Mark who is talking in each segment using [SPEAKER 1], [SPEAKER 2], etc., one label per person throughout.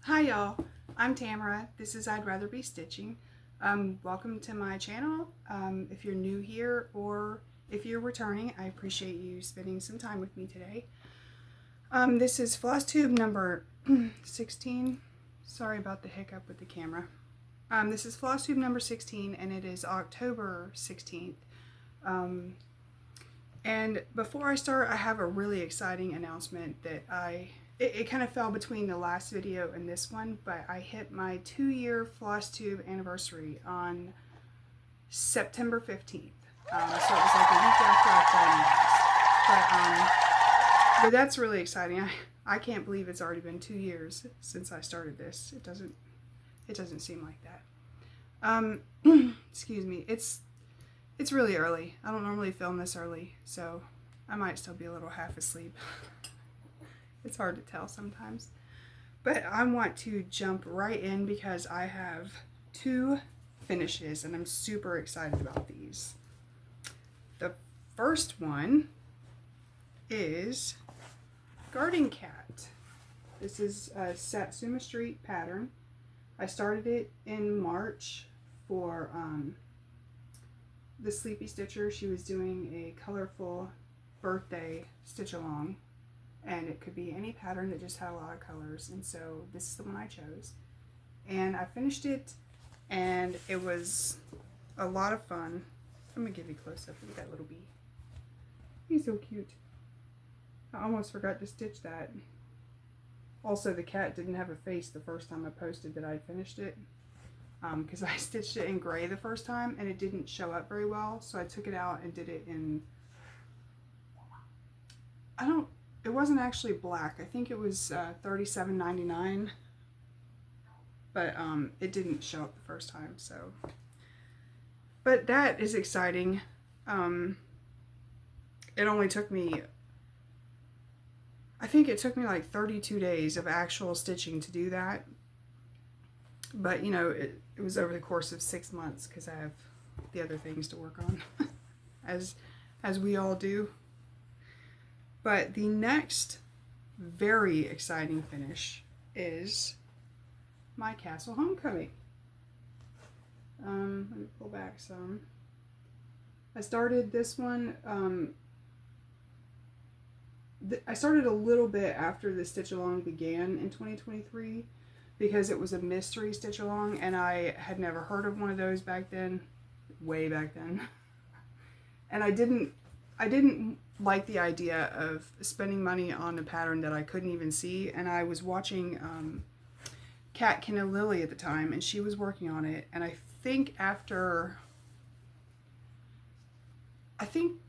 [SPEAKER 1] Hi y'all, I'm Tamara. This is I'd Rather Be Stitching. Welcome to my channel. If you're new here or if you're returning, I appreciate you spending some time with me today. This is Flosstube number 16. Sorry about the hiccup with the camera. This is Flosstube number 16 and it is October 16th. And before I start, I have a really exciting announcement that it kind of fell between the last video and this one, but I hit my 2-year Flosstube anniversary on September 15th. So it was like a week after I filmed last. But that's really exciting. I can't believe it's already been 2 years since I started this. It doesn't seem like that. Excuse me. It's really early. I don't normally film this early, so I might still be a little half asleep. It's hard to tell sometimes. But I want to jump right in because I have 2 finishes and I'm super excited about these. The first one is Garden Cat. This is a Satsuma Street pattern. I started it in March for the Sleepy Stitcher. She was doing a colorful birthday stitch along, and it could be any pattern that just had a lot of colors, and so this is the one I chose. And I finished it and it was a lot of fun. I'm gonna give you a close-up. Look at that little bee. He's so cute. I almost forgot to stitch that. Also, the cat didn't have a face the first time I posted that I finished it, because I stitched it in gray the first time and it didn't show up very well, so I took it out and did it in, it wasn't actually black. I think it was $37.99, but it didn't show up the first time. So, but that is exciting. It only took me, I think it took me like 32 days of actual stitching to do that. But you know, it was over the course of 6 months because I have the other things to work on, as we all do. But the next very exciting finish is my Castle Homecoming. Let me pull back some. I started this one, I started a little bit after the stitch along began in 2023 because it was a mystery stitch along and I had never heard of one of those back then, way back then. And I didn't like the idea of spending money on a pattern that I couldn't even see. And I was watching Kat Kenna Lily at the time, and she was working on it. And I think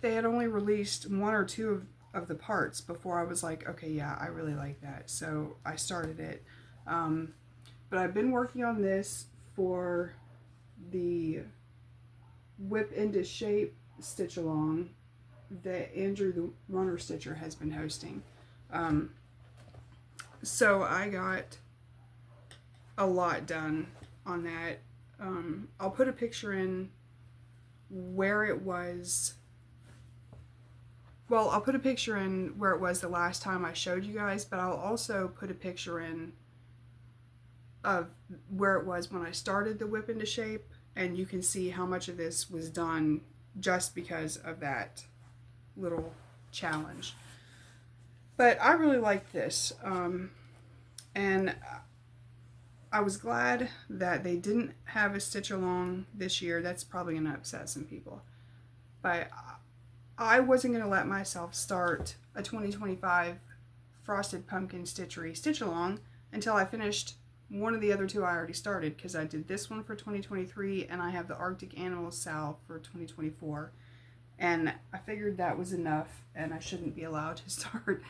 [SPEAKER 1] they had only released 1 or 2 of the parts before I was like, okay, yeah, I really like that. So I started it. But I've been working on this for the Whip into Shape stitch along that Andrew the Runner Stitcher has been hosting. So I got a lot done on that. I'll put a picture in where it was. Well, I'll put a picture in where it was the last time I showed you guys, but I'll also put a picture in of where it was when I started the Whip into Shape, and you can see how much of this was done just because of that little challenge. But I really liked this, and I was glad that they didn't have a stitch along this year. That's probably going to upset some people, but I wasn't going to let myself start a 2025 Frosted Pumpkin Stitchery stitch along until I finished one of the other 2 I already started, because I did this one for 2023 and I have the Arctic Animals Salve for 2024. And I figured that was enough and I shouldn't be allowed to start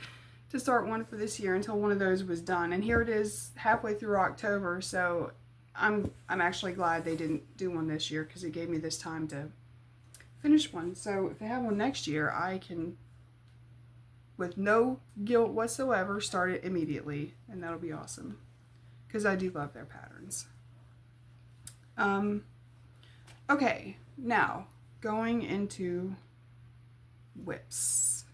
[SPEAKER 1] one for this year until one of those was done. And here it is halfway through October, so I'm actually glad they didn't do one this year because it gave me this time to finish one. So if they have one next year, I can, with no guilt whatsoever, start it immediately, and that'll be awesome because I do love their patterns. Okay, now going into whips.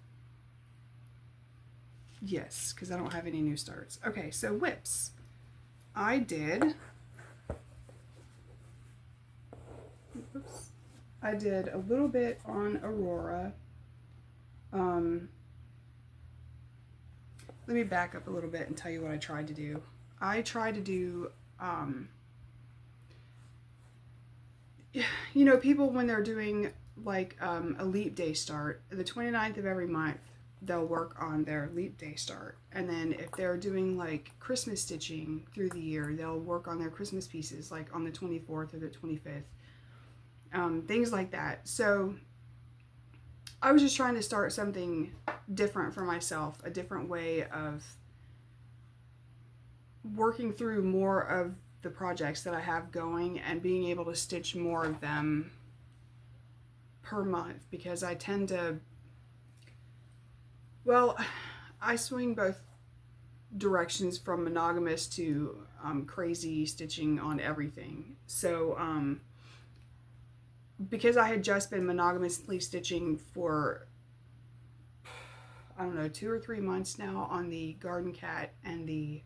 [SPEAKER 1] Yes, because I don't have any new starts. Okay, so whips. I did, oops, I did a little bit on Aurora. Let me back up a little bit and tell you what I tried to do. I tried to do, you know, people when they're doing like a leap day start, the 29th of every month, they'll work on their leap day start. And then if they're doing like Christmas stitching through the year, they'll work on their Christmas pieces like on the 24th or the 25th. Things like that. So I was just trying to start something different for myself, a different way of working through more of the projects that I have going and being able to stitch more of them per month, because I tend to, well, I swing both directions from monogamous to crazy stitching on everything. So because I had just been monogamously stitching for, I don't know, 2 or 3 months now on the Garden Cat and the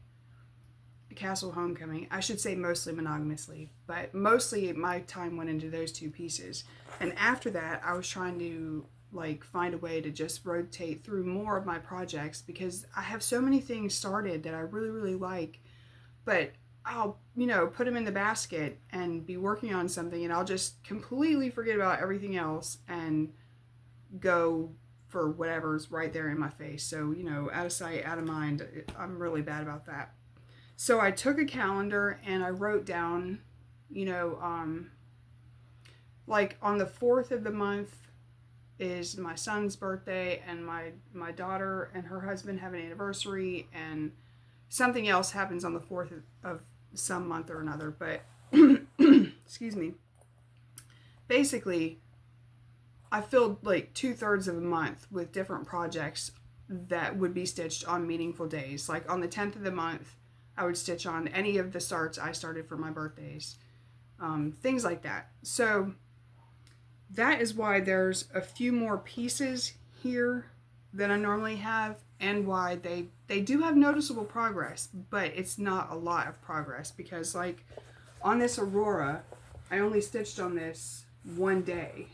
[SPEAKER 1] Castle Homecoming. I should say mostly monogamously, but mostly my time went into those 2 pieces. And after that, I was trying to like find a way to just rotate through more of my projects, because I have so many things started that I really, really like, but I'll, you know, put them in the basket and be working on something, and I'll just completely forget about everything else and go for whatever's right there in my face. So, you know, out of sight, out of mind. I'm really bad about that. So I took a calendar and I wrote down, you know, like on the 4th of the month is my son's birthday, and my daughter and her husband have an anniversary, and something else happens on the 4th of some month or another, but excuse me. Basically, I filled like 2/3 of a month with different projects that would be stitched on meaningful days. Like on the 10th of the month, I would stitch on any of the starts I started for my birthdays. Things like that. So that is why there's a few more pieces here than I normally have, and why they do have noticeable progress, but it's not a lot of progress, because like on this Aurora, I only stitched on this 1 day.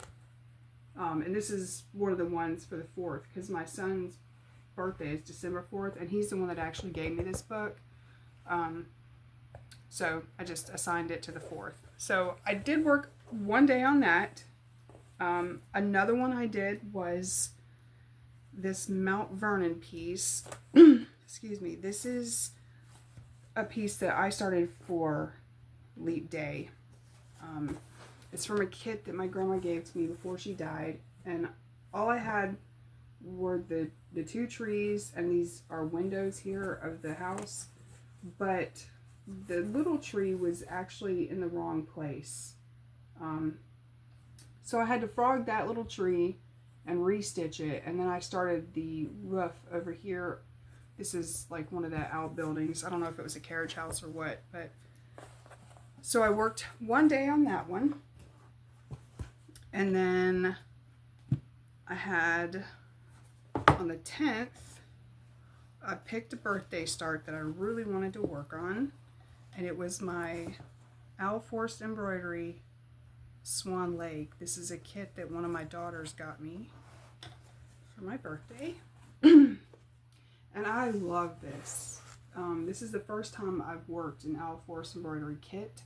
[SPEAKER 1] And this is one of the ones for the 4th, because my son's birthday is December 4th, and he's the one that actually gave me this book. So I just assigned it to the 4th. So I did work 1 day on that. Another one I did was this Mount Vernon piece. Excuse me. This is a piece that I started for Leap Day. It's from a kit that my grandma gave to me before she died, and all I had were the 2 trees, and these are windows here of the house, but the little tree was actually in the wrong place. So I had to frog that little tree and restitch it, and then I started the roof over here. This is like one of the outbuildings. I don't know if it was a carriage house or what, but so I worked 1 day on that one. And then I had, on the 10th, I picked a birthday start that I really wanted to work on, and it was my Owl Force Embroidery Swan Lake. This is a kit that one of my daughters got me for my birthday. And I love this. This is the first time I've worked an Owl Force Embroidery kit,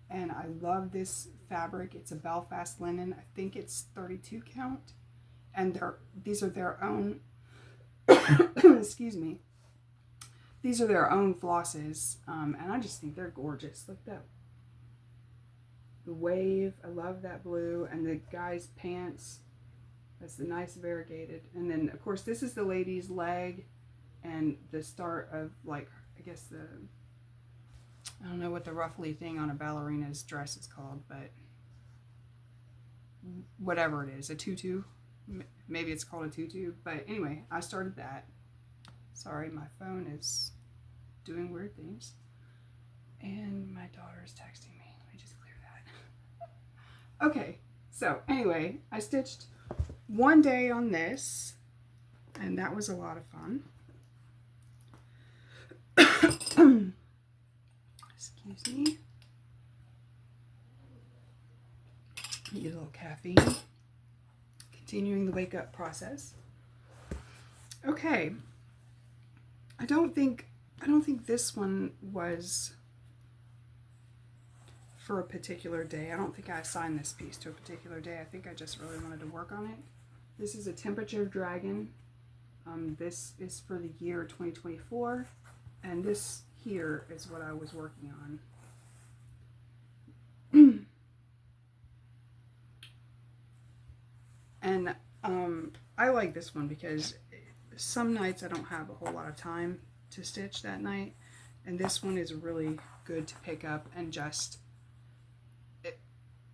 [SPEAKER 1] and I love this fabric. It's a Belfast linen. I think it's 32 count, and these are their own excuse me, these are their own flosses, and I just think they're gorgeous. Look at that, the wave. I love that blue, and the guy's pants, that's the nice variegated. And then of course this is the lady's leg and the start of, like, I guess I don't know what the ruffly thing on a ballerina's dress is called, but whatever it is, a tutu. Maybe it's called a tutu, but anyway, I started that. Sorry, my phone is doing weird things. And my daughter's texting me. Let me just clear that. Okay, so anyway, I stitched 1 day on this, and that was a lot of fun. Eat a little caffeine. Continuing the wake up process. Okay. I don't think this one was for a particular day. I don't think I assigned this piece to a particular day. I think I just really wanted to work on it. This is a temperature dragon. This is for the year 2024, and this here is what I was working on. And I like this one because some nights I don't have a whole lot of time to stitch that night, and this one is really good to pick up and just,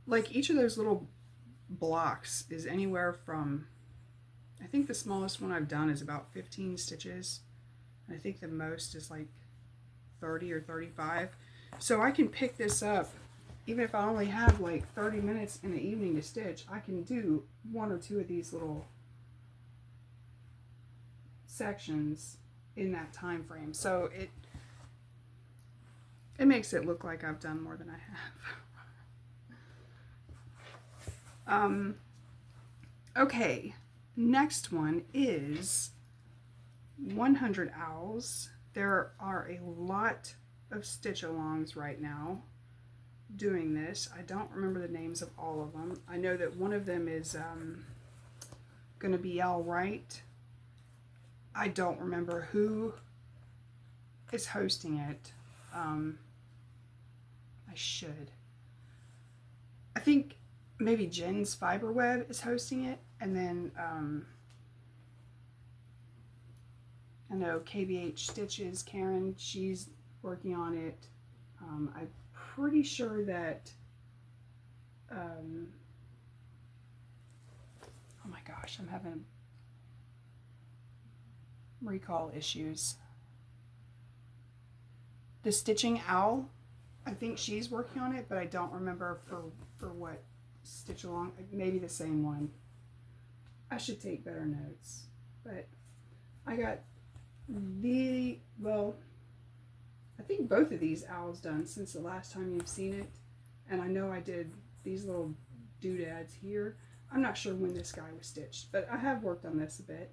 [SPEAKER 1] like, each of those little blocks is anywhere from, I think the smallest one I've done is about 15 stitches, and I think the most is like 30 or 35. So I can pick this up, even if I only have like 30 minutes in the evening to stitch, I can do one or two of these little sections in that time frame. So it makes it look like I've done more than I have. Okay, next one is 100 owls. There are a lot of stitch alongs right now doing this. I don't remember the names of all of them. I know that one of them is going to be all right. I don't remember who is hosting it. I should. I think maybe Jen's Fiberweb is hosting it, and then I know KBH Stitches, Karen, she's working on it. I'm pretty sure that oh my gosh, I'm having recall issues. The Stitching Owl, I think she's working on it, but I don't remember for what stitch along. Maybe the same one. I should take better notes. But I got I think both of these owls done since the last time you've seen it. And I know I did these little doodads here. I'm not sure when this guy was stitched, but I have worked on this a bit.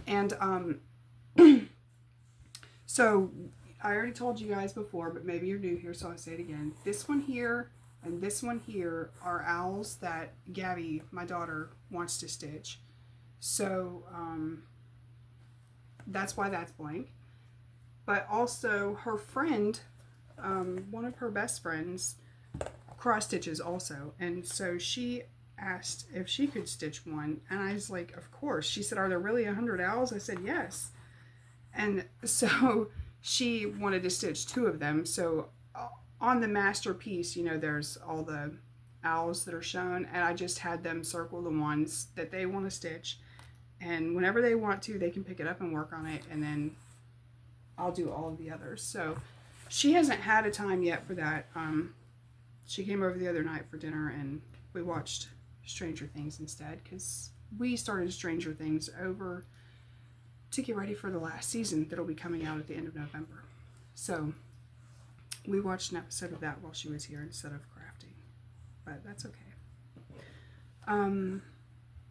[SPEAKER 1] And so I already told you guys before, but maybe you're new here, so I'll say it again. This one here and this one here are owls that Gabby, my daughter, wants to stitch. So that's why that's blank. But also her friend, one of her best friends, cross stitches also. And so she asked if she could stitch one. And I was like, of course. She said, are there really 100 owls? I said, yes. And so she wanted to stitch 2 of them. So on the masterpiece, you know, there's all the owls that are shown, and I just had them circle the ones that they want to stitch, and whenever they want to, they can pick it up and work on it, and then I'll do all of the others. So she hasn't had a time yet for that. She came over the other night for dinner, and we watched Stranger Things instead, because we started Stranger Things over to get ready for the last season that'll be coming out at the end of November. So we watched an episode of that while she was here instead of crafting, but that's okay.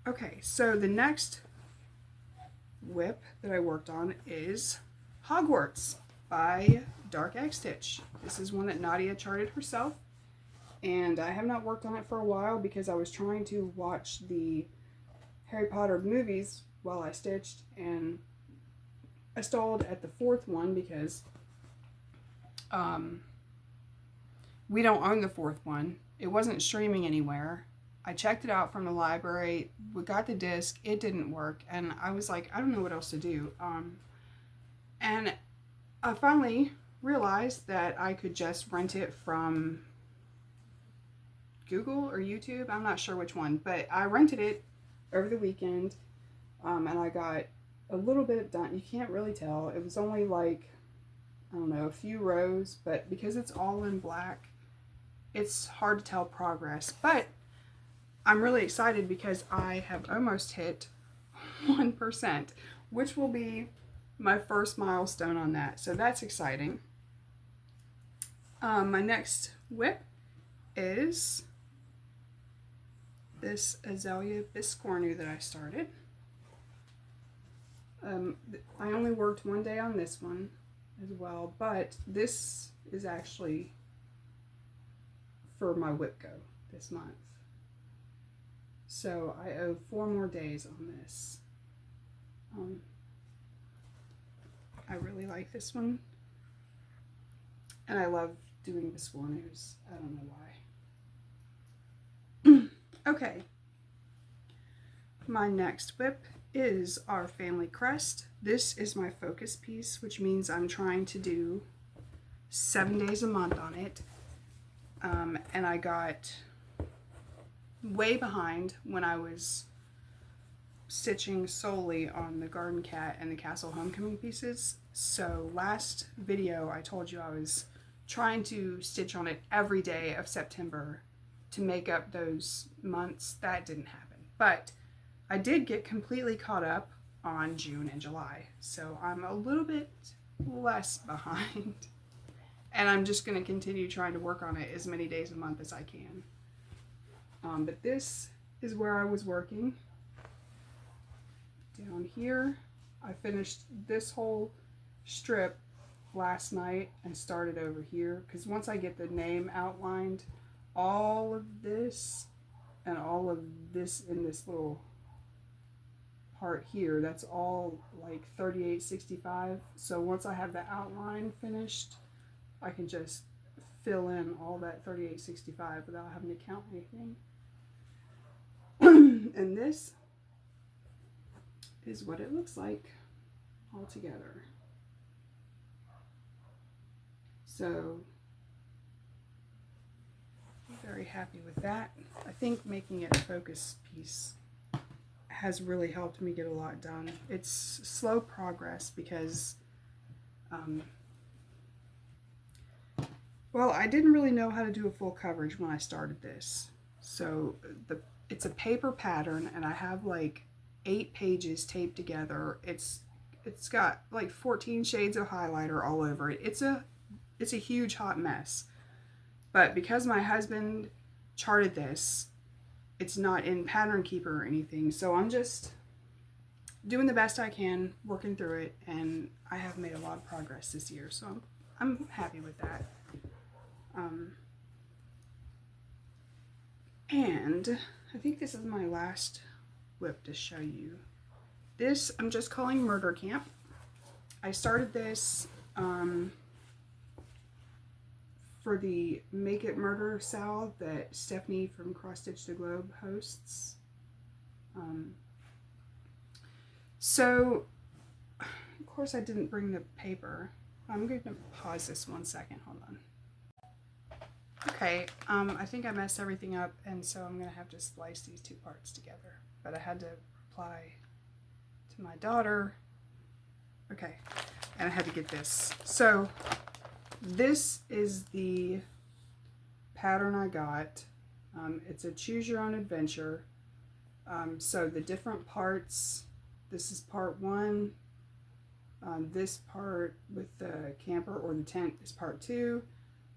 [SPEAKER 1] Okay, so the next whip that I worked on is Hogwarts by Dark Egg Stitch. This is one that Nadia charted herself, and I have not worked on it for a while because I was trying to watch the Harry Potter movies while I stitched, and I stalled at the 4th one because we don't own the 4th one. It wasn't streaming anywhere. I checked it out from the library. We got the disc. It didn't work. And I was like, I don't know what else to do. And I finally realized that I could just rent it from Google or YouTube. I'm not sure which one. But I rented it over the weekend. And I got a little bit done. You can't really tell. It was only like, I don't know, a few rows, but because it's all in black, it's hard to tell progress. But I'm really excited because I have almost hit 1%, which will be my first milestone on that. So that's exciting. My next whip is this azalea biscornu that I started. I only worked one day on this one as well, but this is actually for my Whipco this month. So I owe 4 more days on this. I really like this one. And I love doing biscornus. I don't know why. Okay. My next whip is our family crest. This is my focus piece, which means I'm trying to do 7 days a month on it. And I got way behind when I was stitching solely on the Garden Cat and the Castle Homecoming pieces. So last video I told you I was trying to stitch on it every day of September to make up those months. That didn't happen, but I did get completely caught up on June and July, so I'm a little bit less behind, and I'm just going to continue trying to work on it as many days a month as I can. But this is where I was working. Down here, I finished this whole strip last night and started over here, because once I get the name outlined, all of this and all of this in this little part here, that's all like 3865. So once I have the outline finished, I can just fill in all that 3865 without having to count anything. And this is what it looks like all together. So I'm very happy with that. I think making it a focus piece has really helped me get a lot done. It's slow progress because well, I didn't really know how to do a full coverage when I started this. So it's a paper pattern, and I have like 8 pages taped together. It's got like 14 shades of highlighter all over it. It's a huge hot mess. But because my husband charted this, it's not in Pattern Keeper or anything, so I'm just doing the best I can, working through it, and I have made a lot of progress this year, so I'm happy with that. And I think this is my last whip to show you. This I'm just calling Murder Camp. I started this for the Make It Murder Sal that Stephanie from Cross Stitch the Globe hosts. So, of course I didn't bring the paper. I'm going to pause this 1 second, hold on. Okay, I think I messed everything up, and so I'm going to have to splice these 2 parts together. But I had to reply to my daughter. Okay, and I had to get this. So, this is the pattern I got. It's a choose your own adventure. So the different parts, this is part 1. This part with the camper or the tent is part 2.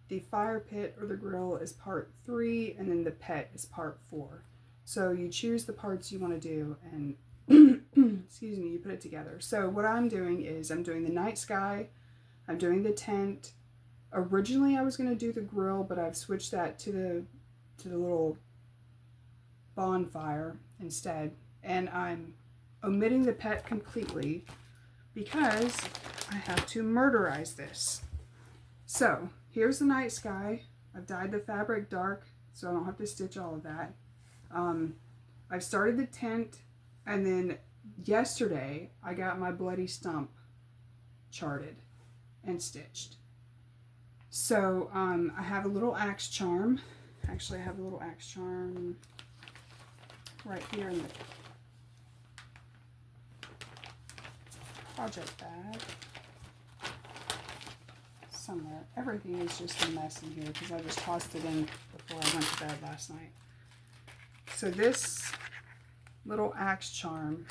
[SPEAKER 1] The fire pit or the grill is part 3, and then the pet is part 4. So you choose the parts you want to do, and excuse me, you put it together. So what I'm doing is I'm doing the night sky, I'm doing the tent. Originally I was going to do the grill, but I've switched that to the little bonfire instead, and I'm omitting the pet completely because I have to murderize this. So here's the night sky. I've dyed the fabric dark so I don't have to stitch all of that. I've started the tent, and then yesterday I got my bloody stump charted and stitched. So I have a little axe charm. Actually, I have a little axe charm right here in the project bag somewhere. Everything is just a mess in here because I just tossed it in before I went to bed last night. So this little axe charm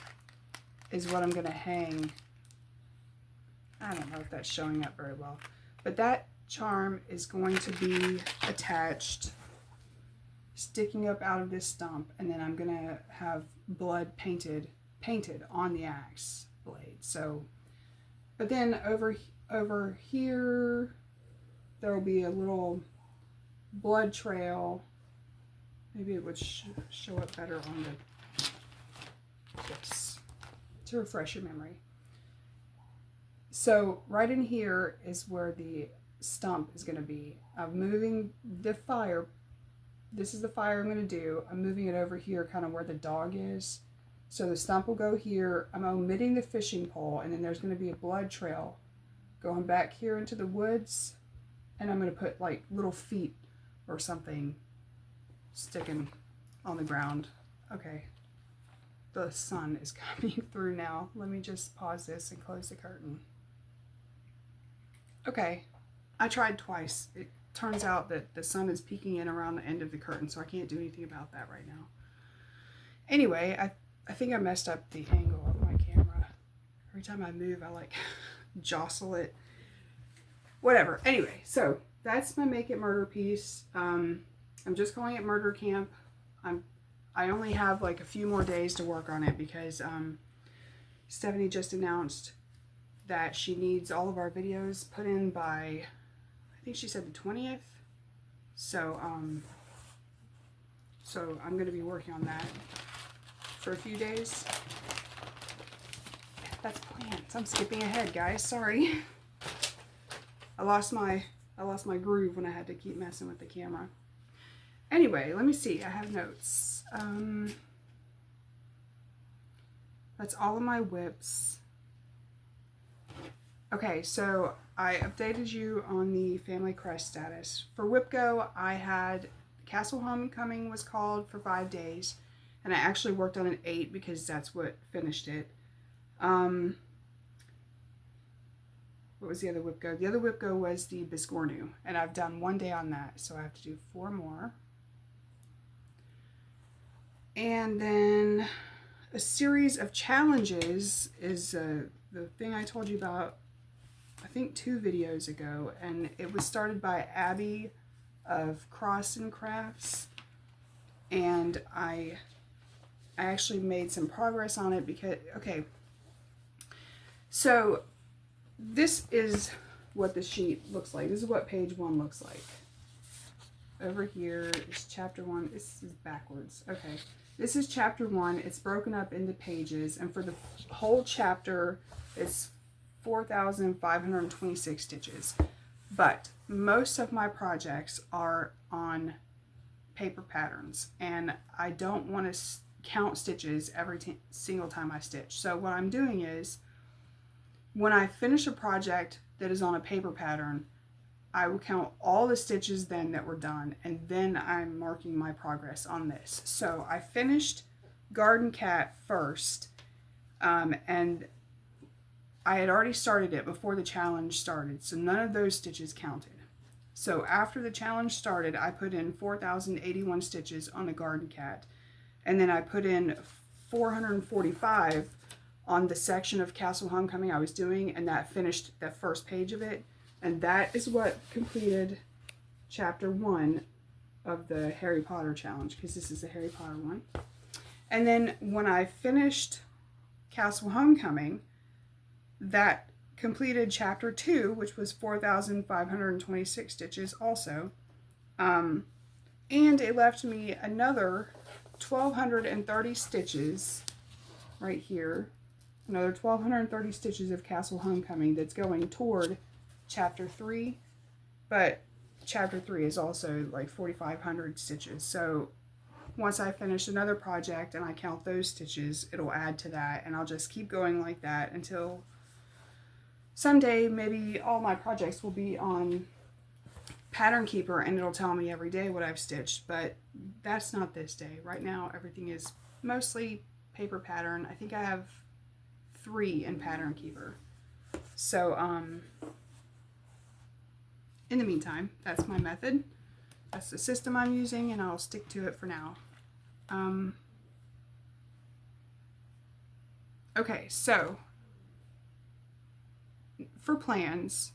[SPEAKER 1] is what I'm going to hang. I don't know if that's showing up very well, but that charm is going to be attached sticking up out of this stump, and then I'm gonna have blood painted on the axe blade. So, but then over here there will be a little blood trail. Maybe it would show up better on this to refresh your memory. So right in here is where the stump is going to be. I'm moving the fire. This is the fire I'm going to do. I'm moving it over here kind of where the dog is. So the stump will go here. I'm omitting the fishing pole, and then there's going to be a blood trail going back here into the woods, and I'm going to put like little feet or something sticking on the ground. Okay, the sun is coming through now. Let me just pause this and close the curtain. Okay, I tried twice. It turns out that the sun is peeking in around the end of the curtain, so I can't do anything about that right now. Anyway, I think I messed up the angle of my camera. Every time I move, I like jostle it. Whatever. Anyway, so that's my Make It Murder piece. I'm just calling it Murder Camp. I only have like a few more days to work on it because Stephanie just announced that she needs all of our videos put in by, I think she said the 20th. So I'm going to be working on that for a few days. That's plants. I'm skipping ahead, guys. Sorry. I lost my groove when I had to keep messing with the camera. Anyway, let me see. I have notes. That's all of my whips. Okay, so I updated you on the family crest status. For WhipGo, I had Castle Homecoming was called for 5 days, and I actually worked on an 8 because that's what finished it. What was the other WhipGo? The other WhipGo was the Biscornu, and I've done 1 day on that, so I have to do 4 more. And then a series of challenges is the thing I told you about, I think 2 videos ago, and it was started by Abby of Cross and Crafts, and I actually made some progress on it because, okay, so this is what the sheet looks like. This is what page 1 looks like. Over here is chapter 1. This is backwards. Okay. This is chapter 1. It's broken up into pages, and for the whole chapter, it's 4,526 stitches. But most of my projects are on paper patterns, and I don't want to count stitches every single time I stitch. So what I'm doing is, when I finish a project that is on a paper pattern, I will count all the stitches then that were done, and then I'm marking my progress on this. So I finished Garden Cat first, and I had already started it before the challenge started, so none of those stitches counted. So after the challenge started, I put in 4,081 stitches on the Garden Cat, and then I put in 445 on the section of Castle Homecoming I was doing, and that finished that first page of it. And that is what completed chapter 1 of the Harry Potter challenge, because this is the Harry Potter one. And then when I finished Castle Homecoming, that completed chapter 2, which was 4,526 stitches also. And it left me another 1,230 stitches right here. Another 1,230 stitches of Castle Homecoming that's going toward chapter 3, but chapter 3 is also like 4,500 stitches. So once I finish another project and I count those stitches, it'll add to that, and I'll just keep going like that until someday maybe all my projects will be on Pattern Keeper, and it'll tell me every day what I've stitched, but that's not this day. Right now everything is mostly paper pattern. I think I have 3 in Pattern Keeper. So in the meantime, that's my method. That's the system I'm using, and I'll stick to it for now. Okay, so for plans,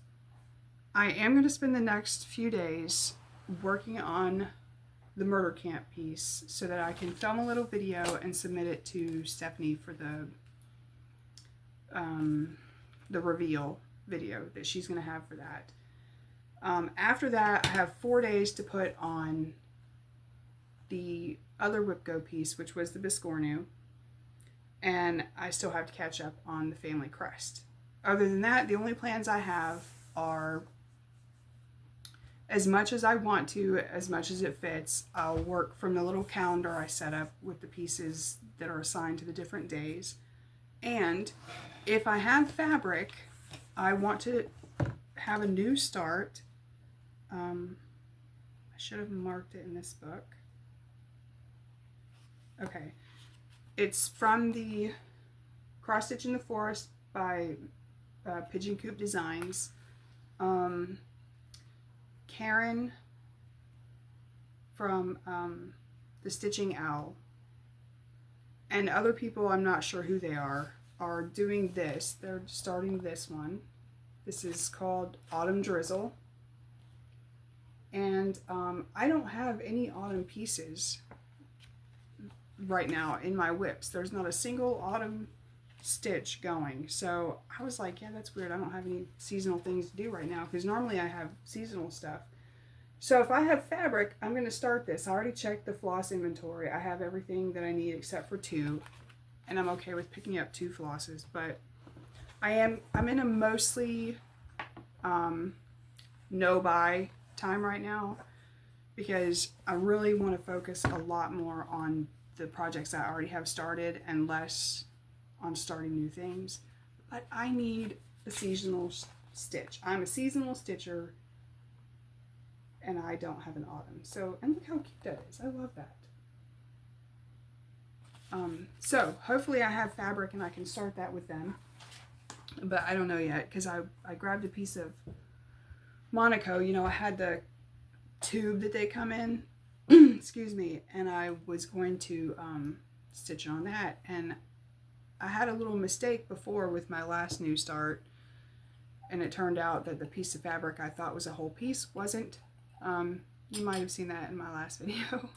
[SPEAKER 1] I am going to spend the next few days working on the murder camp piece so that I can film a little video and submit it to Stephanie for the reveal video that she's going to have for that. After that, I have 4 days to put on the other Whipco piece, which was the Biscornu, and I still have to catch up on the family crest. Other than that, the only plans I have are, as much as I want to, as much as it fits, I'll work from the little calendar I set up with the pieces that are assigned to the different days. And if I have fabric, I want to have a new start. I should have marked it in this book. Okay. It's from the Cross Stitch in the Forest by Pigeon Coop Designs. Karen from the Stitching Owl, and other people, I'm not sure who they are doing this. They're starting this one. This is called Autumn Drizzle. And I don't have any autumn pieces right now in my whips. There's not a single autumn stitch going. So I was like, yeah, that's weird. I don't have any seasonal things to do right now, because normally I have seasonal stuff. So if I have fabric, I'm going to start this. I already checked the floss inventory. I have everything that I need except for 2, and I'm okay with picking up 2 flosses, but I'm in a mostly no buy time right now, because I really want to focus a lot more on the projects I already have started and less on starting new things. But I need a seasonal stitch. I'm a seasonal stitcher, and I don't have an autumn. So, and look how cute that is. I love that. So hopefully I have fabric and I can start that with them. But I don't know yet, because I grabbed a piece of Monaco. You know, I had the tube that they come in, excuse me, and I was going to stitch on that. And I had a little mistake before with my last new start, and it turned out that the piece of fabric I thought was a whole piece wasn't. You might have seen that in my last video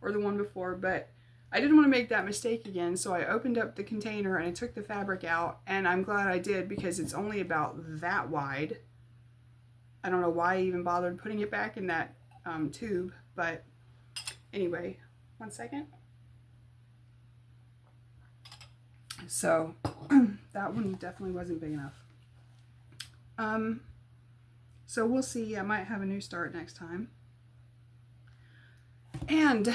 [SPEAKER 1] or the one before, but I didn't want to make that mistake again, so I opened up the container and I took the fabric out, and I'm glad I did, because it's only about that wide. I don't know why I even bothered putting it back in that tube, but anyway, 1 second. So that one definitely wasn't big enough. So we'll see. I might have a new start next time. And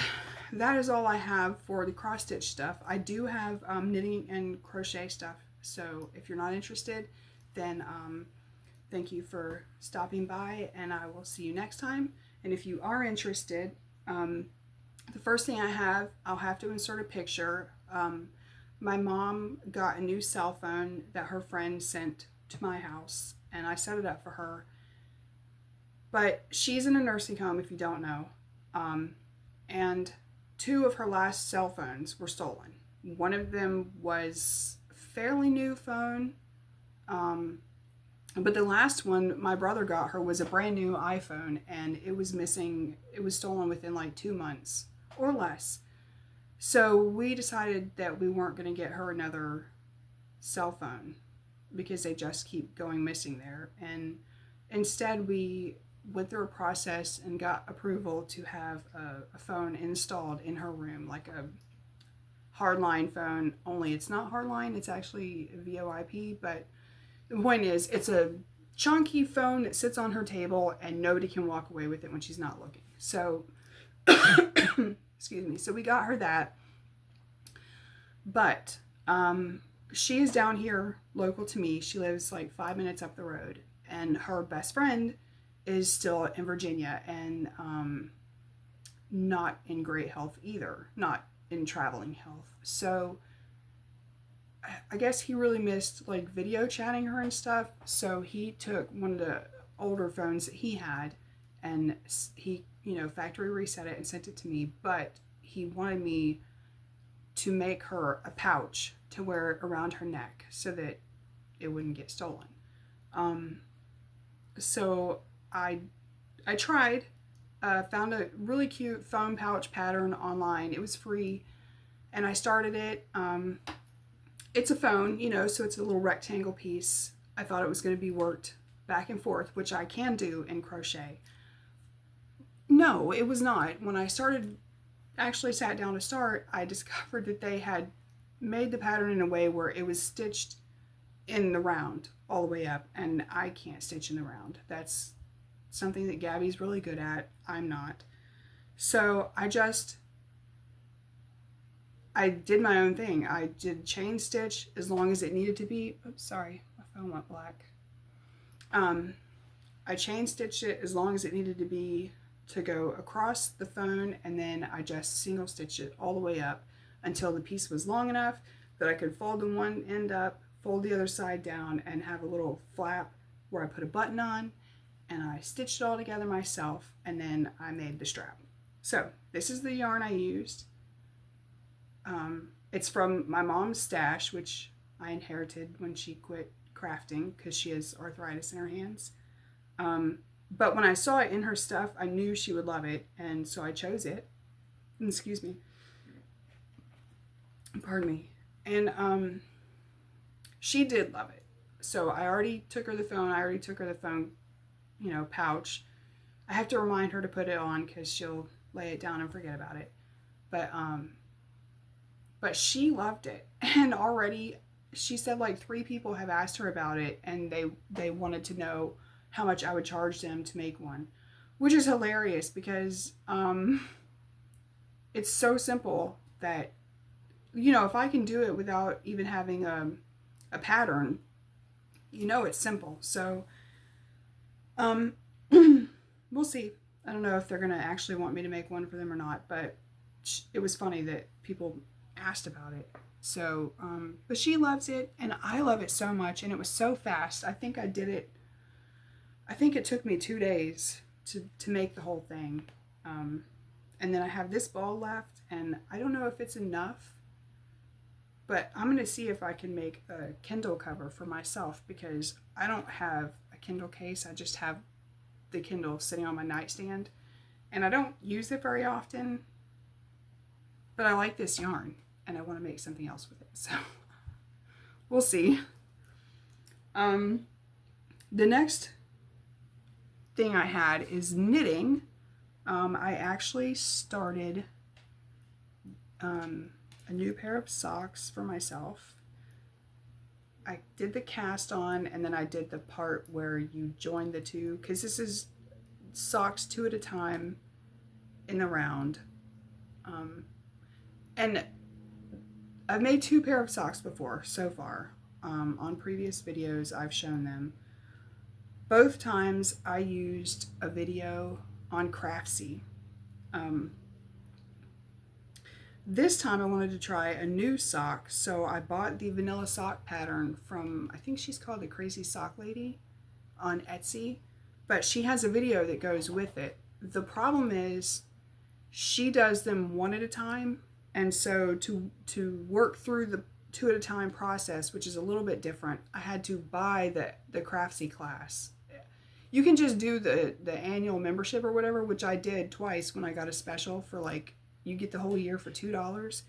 [SPEAKER 1] that is all I have for the cross stitch stuff. I do have knitting and crochet stuff, so if you're not interested, then thank you for stopping by, and I will see you next time. And if you are interested, the first thing I'll have to insert a picture. My mom got a new cell phone that her friend sent to my house, and I set it up for her. But she's in a nursing home, if you don't know, and 2 of her last cell phones were stolen. One of them was a fairly new phone, but the last one my brother got her was a brand new iPhone, and it was missing. It was stolen within like 2 months or less. So we decided that we weren't going to get her another cell phone, because they just keep going missing there. And instead we went through a process and got approval to have a phone installed in her room, like a hardline phone, only it's not hardline, it's actually VoIP. But the point is, it's a chunky phone that sits on her table and nobody can walk away with it when she's not looking. So excuse me, so we got her that. But she is down here local to me. She lives like 5 minutes up the road, and her best friend is still in Virginia, and not in great health either, not in traveling health. So I guess he really missed like video chatting her and stuff, so he took one of the older phones that he had, and he, you know, factory reset it and sent it to me. But he wanted me to make her a pouch to wear around her neck so that it wouldn't get stolen. So I tried. found a really cute foam pouch pattern online. It was free, and I started it. It's a phone, you know, so it's a little rectangle piece. I thought it was going to be worked back and forth, which I can do in crochet. No, it was not. When I actually sat down to start, I discovered that they had made the pattern in a way where it was stitched in the round all the way up, and I can't stitch in the round. That's something that Gabby's really good at. I'm not. So I did my own thing. I did chain stitch as long as it needed to be. Oops, sorry, my phone went black. I chain stitched it as long as it needed to be to go across the phone, and then I just single stitched it all the way up until the piece was long enough that I could fold the one end up, fold the other side down, and have a little flap where I put a button on, and I stitched it all together myself, and then I made the strap. So this is the yarn I used. It's from my mom's stash, which I inherited when she quit crafting because she has arthritis in her hands. But when I saw it in her stuff, I knew she would love it, and so I chose it. Excuse me. Pardon me. And she did love it. So I already took her the phone. I already took her the phone, you know, pouch. I have to remind her to put it on because she'll lay it down and forget about it. But she loved it, and already she said like 3 people have asked her about it, and they wanted to know how much I would charge them to make one, which is hilarious because it's so simple that, you know, if I can do it without even having a pattern, you know, it's simple. So we'll see. I don't know if they're gonna actually want me to make one for them or not, but it was funny that people asked about it. So but she loves it, and I love it so much, and it was so fast. I think it took me 2 days to make the whole thing. And then I have this ball left, and I don't know if it's enough, but I'm going to see if I can make a Kindle cover for myself, because I don't have a Kindle case. I just have the Kindle sitting on my nightstand, and I don't use it very often, but I like this yarn, and I want to make something else with it. So we'll see. The next thing I had is knitting. I actually started a new pair of socks for myself. I did the cast on, and then I did the part where you join the two, because this is socks 2 at a time in the round. And I've made 2 pair of socks before so far. On previous videos I've shown them. Both times I used a video on Craftsy. This time I wanted to try a new sock, so I bought the vanilla sock pattern from, I think she's called the Crazy Sock Lady on Etsy, but she has a video that goes with it. The problem is she does them 1 at a time, and so to work through the 2 at a time process, which is a little bit different, I had to buy the Craftsy class. You can just do the annual membership or whatever, which I did twice when I got a special for, like, you get the whole year for $2.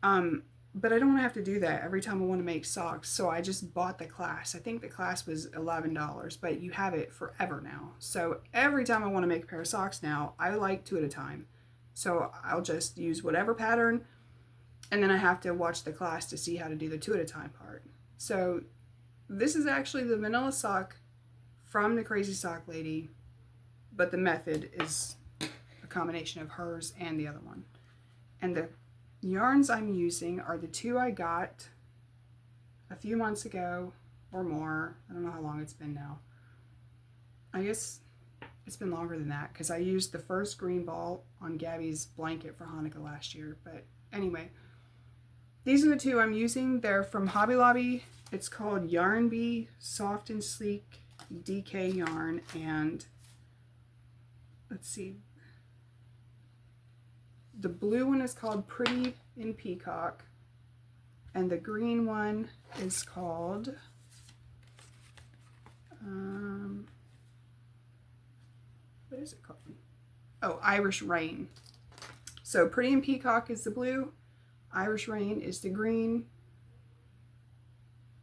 [SPEAKER 1] But I don't want to have to do that every time I want to make socks, so I just bought the class. I think the class was $11, but you have it forever now. So every time I want to make a pair of socks now, I like 2 at a time. So I'll just use whatever pattern, and then I have to watch the class to see how to do the 2 at a time part. So this is actually the vanilla sock from the Crazy Sock Lady, but the method is a combination of hers and the other one. And the yarns I'm using are the 2 I got a few months ago or more. I don't know how long it's been now. I guess it's been longer than that, because I used the first green ball on Gabby's blanket for Hanukkah last year. But anyway, these are the 2 I'm using. They're from Hobby Lobby. It's called Yarn Bee Soft and Sleek DK yarn, and let's see, the blue one is called Pretty in Peacock, and the green one is called what is it called? oh, Irish Rain. So Pretty and Peacock is the blue, Irish Rain is the green.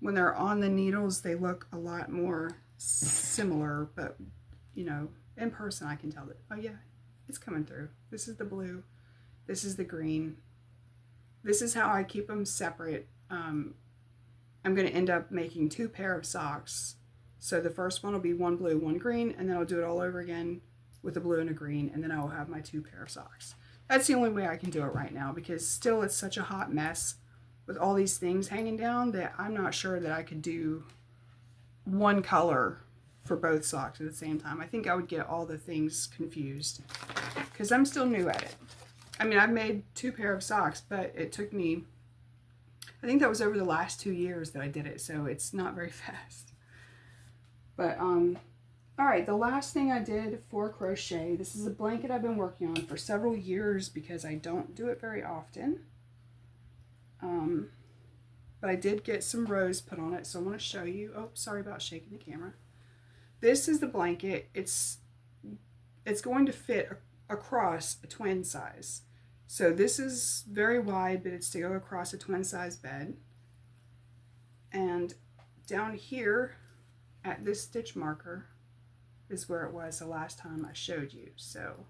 [SPEAKER 1] When they're on the needles, they look a lot more similar, but you know, in person I can tell that, oh yeah, it's coming through. This is the blue, this is the green. This is how I keep them separate. I'm going to end up making 2 pair of socks. So the first one will be one blue, one green, and then I'll do it all over again with a blue and a green, and then I will have my 2 pair of socks. That's the only way I can do it right now, because still it's such a hot mess with all these things hanging down that I'm not sure that I could do one color for both socks at the same time. I think I would get all the things confused because I'm still new at it. I mean, I've made 2 pair of socks, but it took me, I think that was over the last 2 years that I did it, so it's not very fast. But, all right, the last thing I did for crochet, this is a blanket I've been working on for several years because I don't do it very often. But I did get some rows put on it, so I want to show you. Oh, sorry about shaking the camera. This is the blanket. It's going to fit across a twin size. So this is very wide, but it's to go across a twin size bed. And down here at this stitch marker is where it was the last time I showed you. So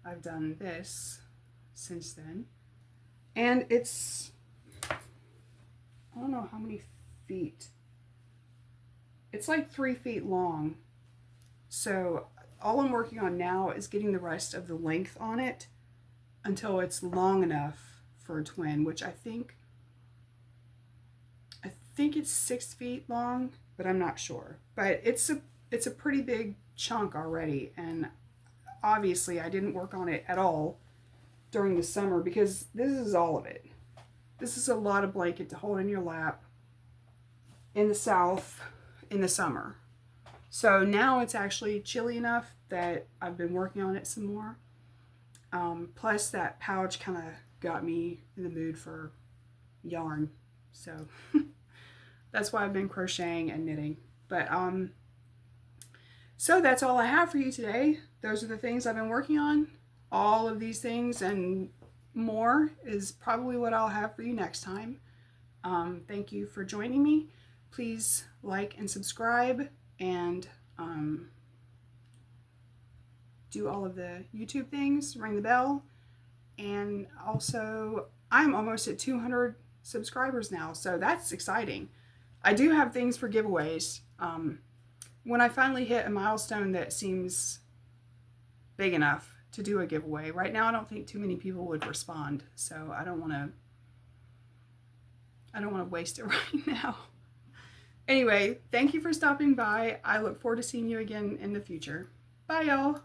[SPEAKER 1] I've done this since then. And it's, I don't know how many feet. It's like 3 feet long. So all I'm working on now is getting the rest of the length on it until it's long enough for a twin, which I think it's 6 feet long, but I'm not sure. But it's a pretty big chunk already, and obviously I didn't work on it at all during the summer because this is all of it. This is a lot of blanket to hold in your lap in the South in the summer. So now it's actually chilly enough that I've been working on it some more. Plus that pouch kind of got me in the mood for yarn. So that's why I've been crocheting and knitting. But so that's all I have for you today. Those are the things I've been working on. All of these things and more is probably what I'll have for you next time. Thank you for joining me. Please like and subscribe and do all of the YouTube things, ring the bell. And also, I'm almost at 200 subscribers now, so that's exciting. I do have things for giveaways. When I finally hit a milestone that seems big enough to do a giveaway. Right now I don't think too many people would respond, so I don't want to waste it right now. Anyway, thank you for stopping by. I look forward to seeing you again in the future. Bye y'all.